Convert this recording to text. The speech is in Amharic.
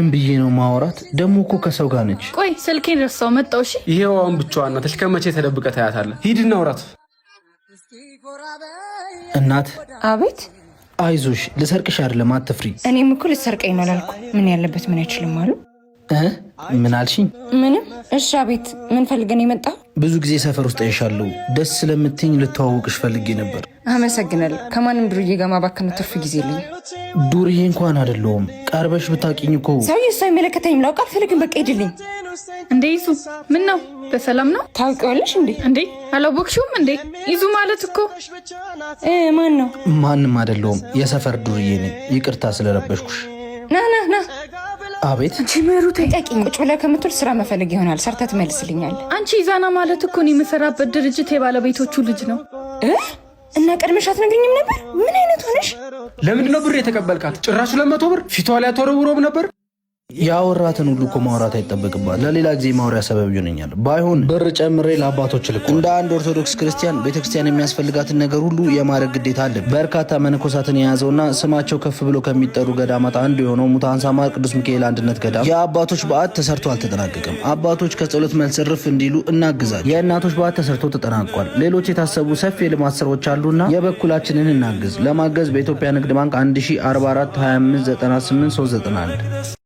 እንደምንም ብዬ ነው ማወራት። ደሞ እኮ ከሰው ጋር ነች። ቆይ ስልኬን ረሳው መጣው። እሺ ይሄው አሁን ብቻዋን ናት። ከመቼ ተደብቀ ታያታለህ? ሂድና አውራት። እናት። አቤት። አይዞሽ፣ ልሰርቅሽ አይደለም፣ አትፍሪ። እኔም እኮ ልሰርቀኝ ነው አላልኩ። ምን ያለበት ምን አይችልም አሉ። ምን አልሽኝ? ምንም። እሺ አቤት። ምን ፈልገን የመጣው? ብዙ ጊዜ ሰፈር ውስጥ አይሻለሁ። ደስ ስለምትኝ ልተዋወቅሽ ፈልጌ ነበር። አመሰግናለሁ። ከማንም ዱርዬ ጋር ማባከን ትርፍ ጊዜ የለኝ። ዱርዬ እንኳን አይደለሁም። ቀርበሽ ብታውቂኝ እኮ። ሰውዬ እሱ አይመለከተኝም። ላውቅ አልፈልግም። በቃ ሂድልኝ። እንዴ ይዙ፣ ምን ነው? በሰላም ነው? ታውቂዋለሽ እንዴ? እንዴ አላወቅሽውም እንዴ? ይዙ ማለት እኮ ማን ነው? ማንም አይደለሁም። የሰፈር ዱርዬ ነኝ። ይቅርታ ስለረበሽኩሽ። ና አቤት። አንቺ ምሩት ጠቂኝ። ቁጭ ብለህ ከምትውል ስራ መፈለግ ይሆናል። ሰርተህ ትመልስልኛለህ። አንቺ ኢዛና ማለት እኮ እኔ የምሰራበት ድርጅት የባለቤቶቹ ልጅ ነው። እና ቀድመሽ አትነግሪኝም ነበር? ምን አይነት ሆነሽ? ለምንድነው ብር የተቀበልካት? ጭራሽ 200 ብር ፊቷ ላይ አተወረውሮም ነበር። ያወራትን ሁሉ እኮ ማውራት አይጠበቅባት። ለሌላ ጊዜ ማውሪያ ሰበብ ይሆነኛል። ባይሆን ብር ጨምሬ ለአባቶች ልኩ። እንደ አንድ ኦርቶዶክስ ክርስቲያን ቤተክርስቲያን የሚያስፈልጋትን ነገር ሁሉ የማድረግ ግዴታ አለ። በርካታ መነኮሳትን የያዘውና ስማቸው ከፍ ብሎ ከሚጠሩ ገዳማት አንዱ የሆነው ሙታንሳ ማር ቅዱስ ሚካኤል አንድነት ገዳም የአባቶች በዓት ተሰርቶ አልተጠናቀቀም። አባቶች ከጸሎት መልስ እርፍ እንዲሉ እናግዛል። የእናቶች በዓት ተሰርቶ ተጠናቋል። ሌሎች የታሰቡ ሰፊ የልማት ስራዎች አሉና የበኩላችንን እናግዝ። ለማገዝ በኢትዮጵያ ንግድ ባንክ 1044 25 98 391